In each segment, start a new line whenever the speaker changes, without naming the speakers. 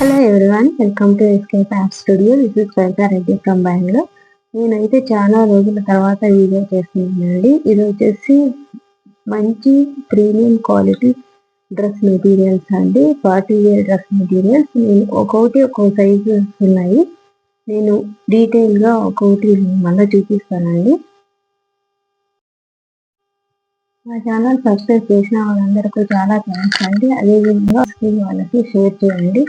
Hello everyone, welcome to escape app studio. This is Shweta Reddy from Bengaluru. నేనైతే చాలా రోజుల తర్వాత వీడియో చేస్తున్నానండి. ఇది వచ్చేసి మంచి ప్రీమియం క్వాలిటీ డ్రెస్ మెటీరియల్స్ అండి, పార్టీ వేర్ డ్రెస్ మెటీరియల్స్. నేను ఒక్కో సైజు ఉన్నాయి. నేను డీటెయిల్గా ఒక్కొక్కటి మళ్ళీ చూపిస్తానండి. మా ఛానల్ సబ్స్క్రైబ్ చేసిన వాళ్ళందరికీ చాలా థ్యాంక్స్ అండి. అదేవిధంగా వాళ్ళకి షేర్ చేయండి.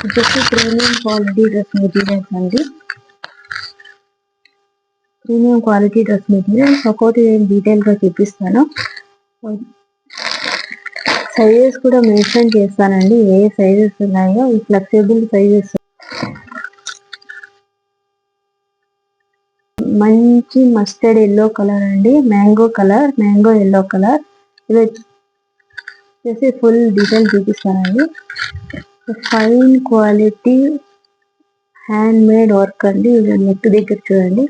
వచ్చేసి ప్రీమియం క్వాలిటీ డ్రెస్ మెటీరియల్స్ అండి. ప్రీమియం క్వాలిటీ డ్రెస్ మెటీరియల్స్ ఒక్కోటి నేను డీటెయిల్గా చూపిస్తాను. సైజెస్ కూడా మెన్షన్ చేస్తానండి, ఏ సైజెస్ ఉన్నాయో. ఈ ఫ్లెక్సిబుల్ సైజెస్, మంచి మస్టర్డ్ ఎల్లో కలర్ అండి, మ్యాంగో ఎల్లో కలర్. ఇది వచ్చేసి ఫుల్ డీటెయిల్ చూపిస్తానండి. Fine quality hand made work అండి. ఇది నెక్ దగ్గర చూడండి,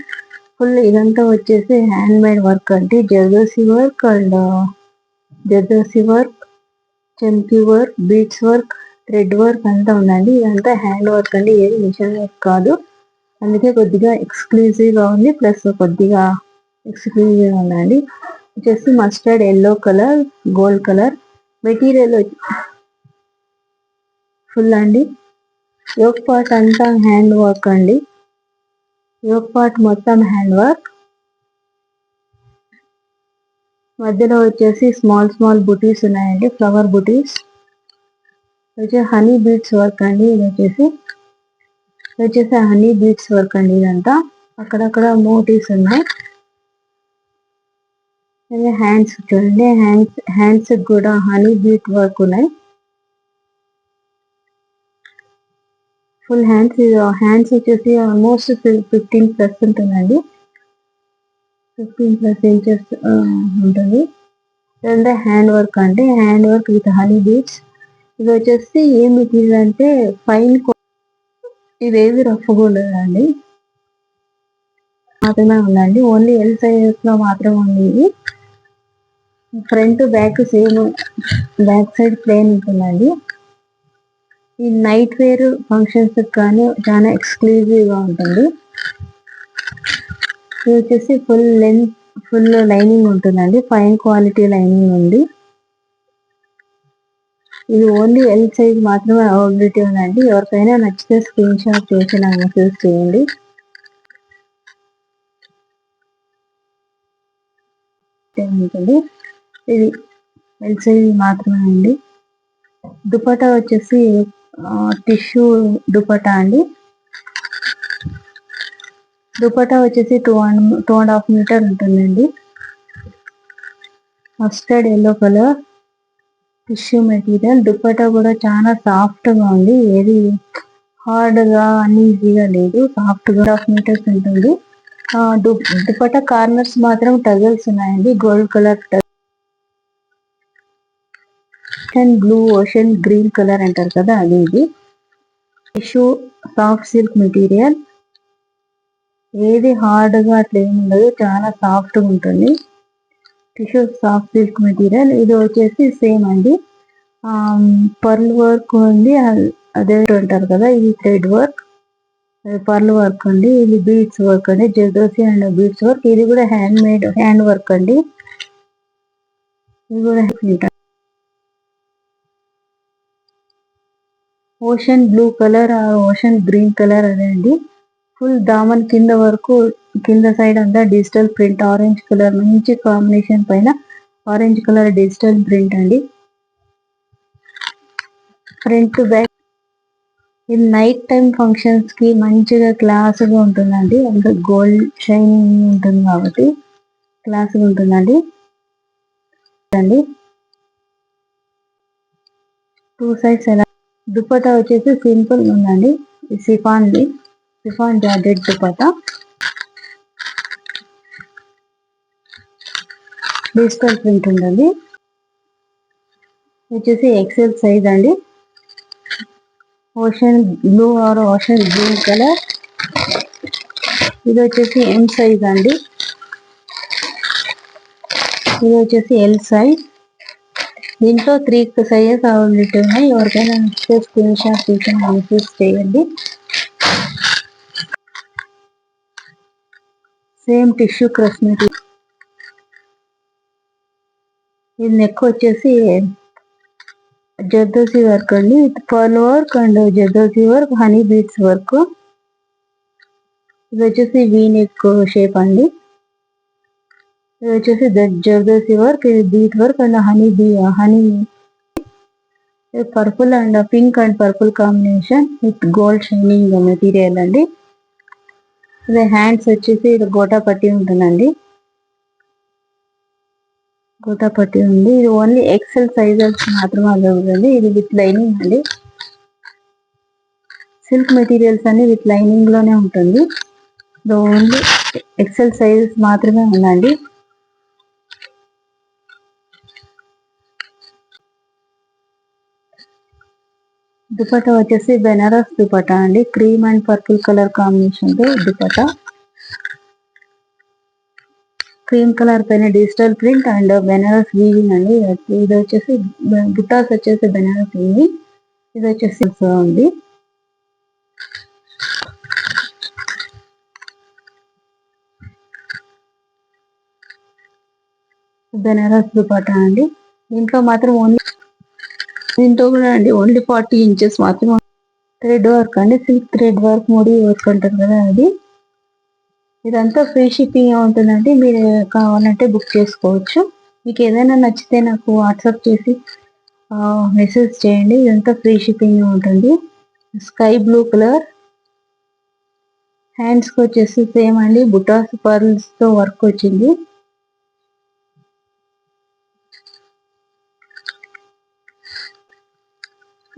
ఫుల్ ఇదంతా వచ్చేసి హ్యాండ్ మేడ్ వర్క్ అండి. Zardozi work, chunky work, beads work, thread work అంతా ఉందండి. ఇదంతా హ్యాండ్ వర్క్ అండి, ఏది మిషన్ వర్క్ కాదు. అందుకే కొద్దిగా ఎక్స్క్లూజివ్గా ఉంది, ప్లస్ కొద్దిగా ఎక్స్క్లూజివ్గా ఉందండి. వచ్చేసి mustard yellow colour, gold colour. Material full అండి. యోక్ పార్ట్ అంతా హ్యాండ్ వర్క్ అండి, యోక్ పార్ట్ మొత్తం హ్యాండ్ వర్క్. మధ్యలో వచ్చేసి స్మాల్ బుటీస్ ఉన్నాయండి, ఫ్లవర్ బుటీస్. వచ్చేసి హనీ బీడ్స్ వర్క్ అండి. ఇది వచ్చేసి హనీ బీడ్స్ వర్క్ అండి. ఇదంతా అక్కడక్కడ మోటివ్స్ ఉన్నాయి. హ్యాండ్స్ చూడండి, హ్యాండ్స్ కూడా హనీ బీట్ వర్క్ ఉన్నాయి. ఫుల్ హ్యాండ్స్ వచ్చేసి ఆల్మోస్ట్ 15+ ఉంటుందండి, 15+ ఇంచెస్ ఉంటుంది. ఇదంతా హ్యాండ్ వర్క్ అంటే hand work with honey beads. ఇది వచ్చేసి ఏ మెటీరియల్ అంటే ఫైన్, ఇదేది రఫ్గా ఉండదండి, మాత్రమే ఉందండి. ఓన్లీ ఎల్ సైజెస్ లో మాత్రమే ఉంది. ఇది front back same, back side plane ఉంటుందండి. ఈ నైట్ వేర్ ఫంక్షన్స్ కానీ చాలా ఎక్స్క్లూజివ్గా ఉంటుంది. ఇది వచ్చేసి ఫుల్ లైనింగ్ ఉంటుందండి, ఫైన్ క్వాలిటీ లైనింగ్ ఉంది. ఇది ఓన్లీ ఎల్ సైజ్ మాత్రమే అవైలబిలిటీ ఉందండి. ఎవరికైనా నచ్చితే స్క్రీన్ షాట్ చేసి నాకు మెసేజ్ చేయండి. ఉంటుంది, ఇది ఎల్ సైజ్ మాత్రమే అండి. దుపట్టా వచ్చేసి టిష్యూ దుపట్టా అండి. దుపట్టా వచ్చేసి 2.5 మీటర్ ఉంటుందండి. Mustard yellow colour tissue material. Dupatta కూడా చాలా సాఫ్ట్ గా ఉంది, ఏది హార్డ్ గా అన్ఈజీగా లేదు, సాఫ్ట్ గా 2.5 మీటర్స్ ఉంటుంది. దుపట్టా కార్నర్స్ మాత్రం టజల్స్ ఉన్నాయండి, gold colour blue, ocean green colour అంటారు కదా, అది. ఇది టిష్యూ సాఫ్ట్ సిల్క్ మెటీరియల్, ఏది హార్డ్ గా అట్లా ఏమి ఉండదు, చాలా సాఫ్ట్ గా ఉంటుంది. Tissue soft silk material. ఇది వచ్చేసి సేమ్ అండి, పర్ల్ వర్క్ ఉంది, అదే అంటారు కదా, ఇది థ్రెడ్ వర్క్, పర్ల్ వర్క్ అండి. ఇది బీడ్స్ వర్క్ అండి, జర్దోసి అండ్ బీడ్స్ వర్క్. ఇది కూడా హ్యాండ్ వర్క్ అండి. ఇది కూడా ocean blue colour, ocean green colour అదే అండి. ఫుల్ దామన్ కింద వరకు, కింద సైడ్ అంతా డిజిటల్ ప్రింట్, ఆరెంజ్ కలర్, మంచి కాంబినేషన్ పైన ఆరెంజ్ కలర్ డిజిటల్ ప్రింట్ అండి. ఫ్రంట్ బ్యాక్, ఇది నైట్ టైం ఫంక్షన్స్ కి మంచిగా క్లాస్ గా ఉంటుందండి. అంటే గోల్డ్ షైనింగ్ ఉంటుంది కాబట్టి క్లాస్ గా ఉంటుందండి. 2 సైడ్స్ ఎలా. దుపట్టా వచ్చేసి సింపుల్ ఉందండి, chiffon georgette dupatta. Digital print ఉంటుంది. వచ్చేసి ఎక్సెల్ సైజ్ అండి, ocean blue or ocean green colour. ఇది వచ్చేసి ఎం సైజ్ అండి, ఇది వచ్చేసి ఎల్ సైజ్. దీంట్లో 3 సైజెస్ అవైలబిలిటీ ఉన్నాయి. ఎవరికైనా నచ్చితే స్క్రీన్ షాట్ తీసి యూస్ చేయండి. Same tissue crush material. ఇది నెక్ వచ్చేసి జర్దోసి వర్క్ అండి, with pearl work and zardozi work, honey beads work. ఇది వచ్చేసి వీ నెక్ షేప్ అండి. ఇది వచ్చేసి జర్దోసి వర్క్, ఇది bead work and honey purple and pink and purple combination with gold shining material అండి. ఇది హ్యాండ్స్ వచ్చేసి ఇది గోటా పట్టి ఉంటుందండి. గోటా పట్టి ఉంది. ఇది ఓన్లీ ఎక్సెల్ సైజెస్ మాత్రమే అవైలబుల్ అండి. ఇది విత్ లైనింగ్ అండి. సిల్క్ మెటీరియల్స్ అన్ని విత్ లైనింగ్ లోనే ఉంటుంది. ఇది ఓన్లీ ఎక్సెల్ సైజెస్ మాత్రమే ఉందండి. దుపట్టా వచ్చేసి బెనారస్ దుపట్టా అండి. Cream and purple colour combination తో దుపట్టా. క్రీమ్ కలర్ పైన digital print and Banaras weaving అండి. ఇది వచ్చేసి బుట్టాస్ వచ్చేసి బెనారస్ వీవింగ్. ఇది వచ్చేసి ఉంది. బెనారస్ దుపట్టా అండి. దీంట్లో మాత్రం దీంట్లో కూడా అండి ఓన్లీ 40 ఇంచెస్ మాత్రమే. థ్రెడ్ వర్క్ అండి, సిల్క్ థ్రెడ్ వర్క్, ముడి వర్క్ అంటారు కదా అది. ఇదంతా ఫ్రీ షిప్పింగ్ ఉంటుందండి. మీరు కావాలంటే బుక్ చేసుకోవచ్చు. మీకు ఏదైనా నచ్చితే నాకు వాట్సాప్ చేసి మెసేజ్ చేయండి. ఇదంతా ఫ్రీ షిప్పింగ్ ఉంటుంది. Sky blue colour. హ్యాండ్స్కి వచ్చేసి సేమ్ అండి, బుటాస్ పర్ల్స్ తో వర్క్ వచ్చింది.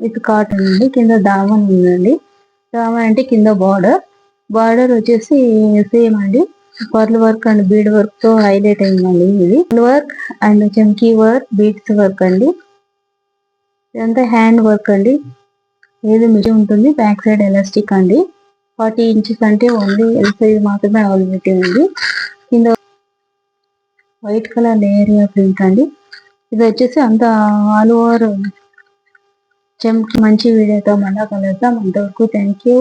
ఇది కాటన్ అండి. కింద దామన్ ఉందండి. దామన్ అంటే కింద బార్డర్ వచ్చేసి సేమ్ అండి, pearl work and bead work తో హైలైట్ అయిందండి. ఇది వర్క్ అండ్ చమ్కీ వర్క్, బీడ్స్ వర్క్ అండి. ఇదంతా హ్యాండ్ వర్క్ అండి. ఏది మిషన్ ఉంటుంది. బ్యాక్ సైడ్ ఎలాస్టిక్ అండి. 40 ఇంచెస్ అంటే ఓన్లీ ఎల్ సైజ్ మాత్రమే అవైలబిలిటీ ఉంది. కింద వైట్ కలర్ లేయర్ ప్రింట్ అండి. ఇది వచ్చేసి అంత ఆల్ ఓవర్ చమ్కీ. మంచి వీడియోతో మళ్ళా కలుద్దాం. అంతవరకు థ్యాంక్ యూ.